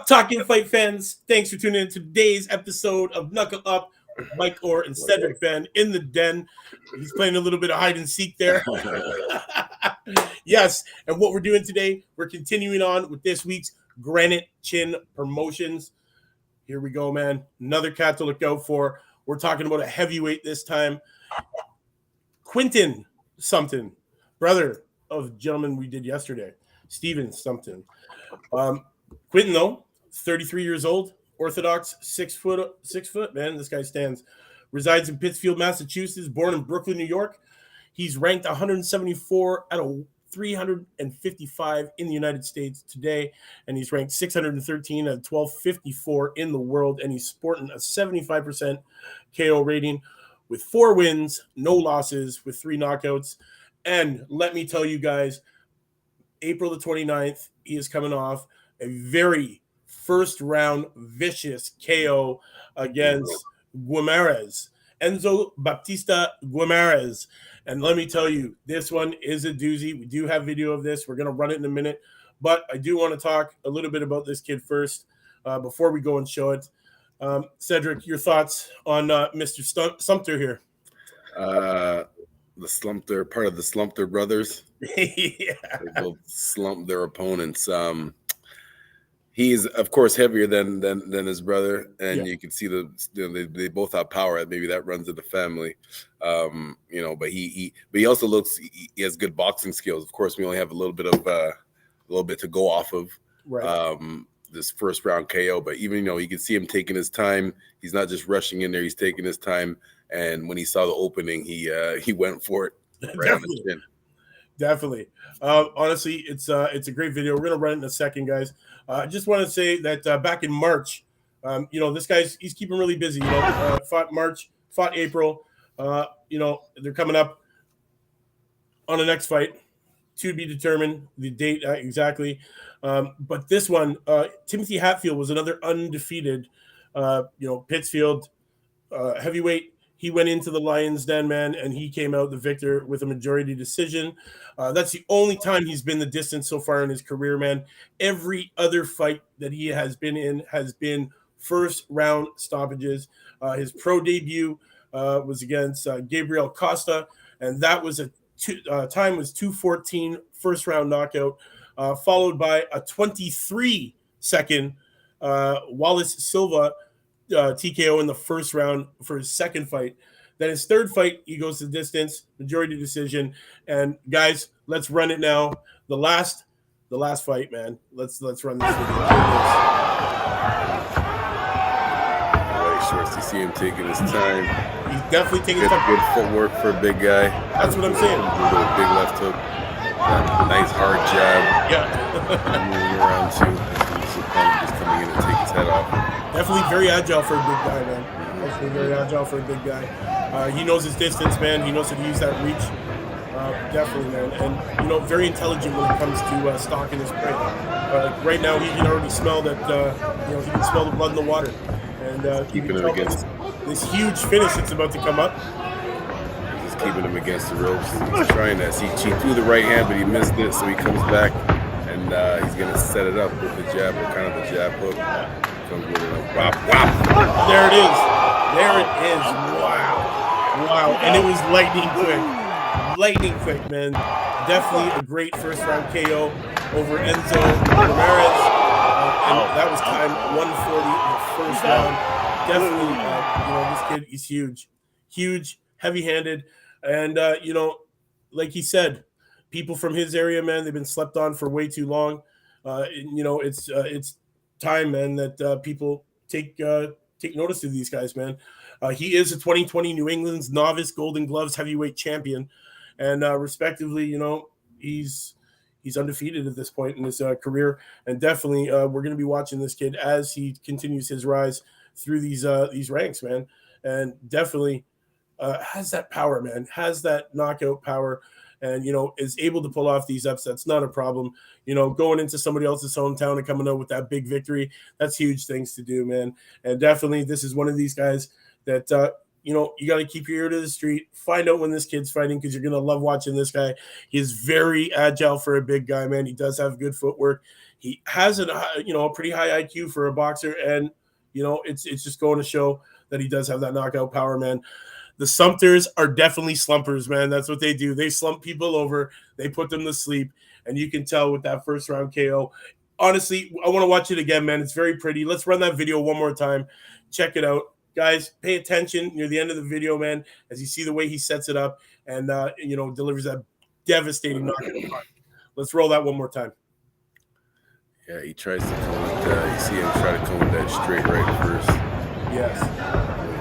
Up, Talking Fight fans? Thanks for tuning in to today's episode of Knuckle Up with Mike Orr and Cedric fan in the den. He's playing a little bit of hide and seek there. Yes, and what we're doing today, we're continuing on with this week's Granite Chin promotions. Here we go, man. Another cat to look out for. We're talking about a heavyweight this time. Quintin Sumpter, brother of the gentleman we did yesterday, Steven Sumpter. Quintin, though, 33 years old, Orthodox, 6 foot, man. This guy stands. Resides in Pittsfield, Massachusetts, born in Brooklyn, New York. He's ranked 174 out of 355 in the United States today, and he's ranked 613 out of 1254 in the world, and he's sporting a 75% KO rating with 4 wins, no losses, with 3 knockouts. And let me tell you guys, April the 29th, he is coming off a very first-round vicious KO against Guimarães, Enzo Baptista Guimarães. And let me tell you, this one is a doozy. We do have video of this. We're going to run it in a minute. But I do want to talk a little bit about this kid first before we go and show it. Cedric, your thoughts on Mr. Sumpter here? The Sumpter, part of the Sumpter brothers. Yeah. They both slumped their opponents. He's, of course, heavier than his brother, and you can see they both have power. Maybe that runs in the family, But he also looks. He has good boxing skills. Of course, we only have a little bit to go off of. Right. This first round KO, but even you can see him taking his time. He's not just rushing in there. He's taking his time. And when he saw the opening, he went for it. Right. Definitely. Honestly, it's a great video. We're gonna run it in a second, guys. I just want to say that back in March, this guy's he's keeping really busy. Fought March, fought April. They're coming up on the next fight to be determined, the date exactly. But this one, Timothy Hatfield was another undefeated, Pittsfield heavyweight. He went into the Lions Den, man, and he came out the victor with a majority decision. That's the only time he's been the distance so far in his career, man. Every other fight that he has been in has been first round stoppages. His pro debut was against Gabriel Costa, and that was time was 2:14, first round knockout, followed by a 23-second Wallace Silva TKO in the first round for his second fight. Then his third fight, he goes to distance, majority decision. And guys, let's run it now. The last fight, man. Let's run this video. Sure, to see him taking his time. He's definitely taking his time. Good footwork for a big guy. That's what I'm saying. Big left hook. Nice hard jab. Yeah. Moving around too. Just coming in and take his head off. Definitely very agile for a big guy, man. Definitely very agile for a big guy. He knows his distance, man. He knows how to use that reach. Definitely, man. And, very intelligent when it comes to stalking his prey. Right now, he can already smell that, he can smell the blood in the water. And keeping him against this huge finish that's about to come up. Just keeping him against the ropes. He's trying that. He threw the right hand, but he missed it, so he comes back, and he's going to set it up with the jab, or kind of the jab hook. Comes with it like, whop. There it is. Wow. And it was lightning quick, man. Definitely a great first round KO over Enzo Guimarães. And that was time 140 in the first round. Definitely, this kid is huge, heavy-handed. And, like he said, people from his area, man, they've been slept on for way too long. It's time, man, that people take notice of these guys, man. He is a 2020 New England's novice Golden Gloves heavyweight champion, and respectively, he's undefeated at this point in his career, and definitely we're going to be watching this kid as he continues his rise through these ranks, man, and definitely has that power, man, has that knockout power. And, is able to pull off these upsets, not a problem. Going into somebody else's hometown and coming out with that big victory, that's huge things to do, man. And definitely this is one of these guys that, you got to keep your ear to the street, find out when this kid's fighting, because you're going to love watching this guy. He's very agile for a big guy, man. He does have good footwork. He has a pretty high IQ for a boxer, and it's just going to show that he does have that knockout power, man. The Sumpters are definitely slumpers, man. That's what they do. They slump people over. They put them to sleep, and you can tell with that first round KO. Honestly, I want to watch it again, man. It's very pretty. Let's run that video one more time. Check it out. Guys, pay attention near the end of the video, man, as you see the way he sets it up and, delivers that devastating knockout. Let's roll that one more time. Yeah, he tries to come with you see him try to come with that straight right first. Yes.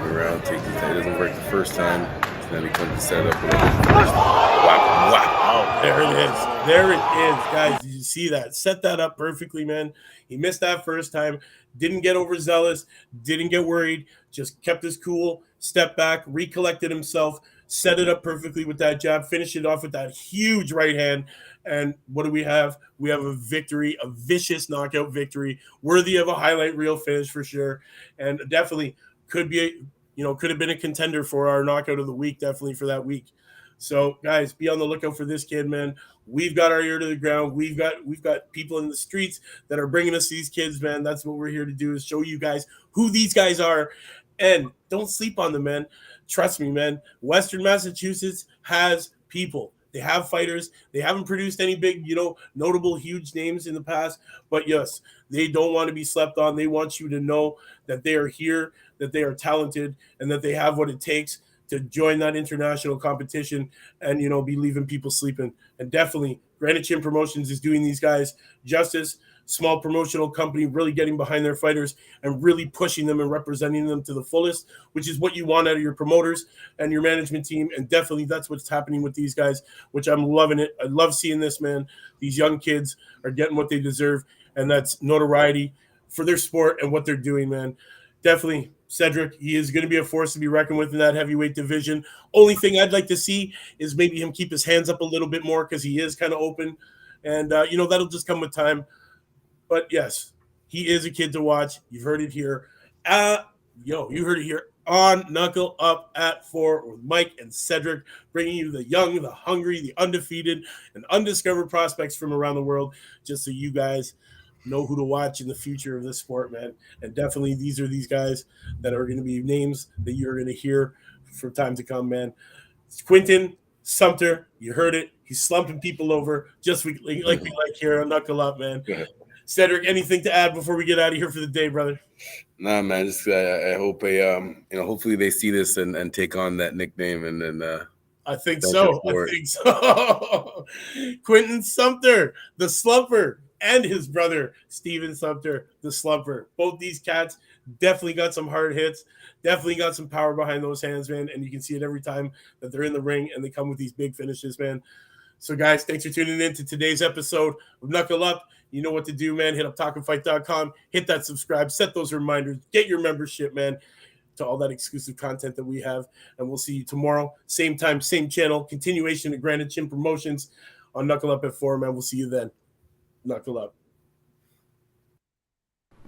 Move around, take his time. It doesn't work the first time. So then he comes to set it up with a first. Wow. Oh, there it is. There it is, guys. Did you see that? Set that up perfectly, man. He missed that first time. Didn't get overzealous. Didn't get worried. Just kept his cool. Stepped back. Recollected himself. Set it up perfectly with that jab. Finished it off with that huge right hand. And what do we have? We have a victory, a vicious knockout victory, worthy of a highlight reel finish for sure. And definitely could have been a contender for our knockout of the week, definitely for that week. So guys, be on the lookout for this kid, man. We've got our ear to the ground. We've got people in the streets that are bringing us these kids, man. That's what we're here to do, is show you guys who these guys are, and don't sleep on them, man. Trust me, man. Western Massachusetts has people. They have fighters. They haven't produced any big, notable, huge names in the past. But yes, they don't want to be slept on. They want you to know that they are here, that they are talented, and that they have what it takes to join that international competition and, be leaving people sleeping. And definitely, Granite Chin Promotions is doing these guys justice. Small promotional company really getting behind their fighters and really pushing them and representing them to the fullest, which is what you want out of your promoters and your management team. And definitely that's what's happening with these guys, which I'm loving it. I love seeing this, man. These young kids are getting what they deserve, and that's notoriety for their sport and what they're doing, man. Definitely, Cedric, he is going to be a force to be reckoned with in that heavyweight division. Only thing I'd like to see is maybe him keep his hands up a little bit more, because he is kind of open. And, that'll just come with time. But yes, he is a kid to watch. You've heard it here. You heard it here on Knuckle Up at 4 with Mike and Cedric, bringing you the young, the hungry, the undefeated, and undiscovered prospects from around the world, just so you guys know who to watch in the future of this sport, man. And definitely these are these guys that are going to be names that you're going to hear for time to come, man. It's Quintin Sumpter. You heard it. He's slumping people over just like we like here on Knuckle Up, man. Cedric, anything to add before we get out of here for the day, brother? Nah, man. Just I hope hopefully they see this and take on that nickname, and then I think so. Quintin Sumpter, the slumper, and his brother Steven Sumpter, the slumper. Both these cats definitely got some hard hits, definitely got some power behind those hands, man. And you can see it every time that they're in the ring and they come with these big finishes, man. So, guys, thanks for tuning in to today's episode of Knuckle Up. You know what to do, man. Hit up talkandfight.com. Hit that subscribe. Set those reminders. Get your membership, man, to all that exclusive content that we have. And we'll see you tomorrow. Same time, same channel. Continuation of Granite Chin Promotions on Knuckle Up at 4, man. We'll see you then. Knuckle Up.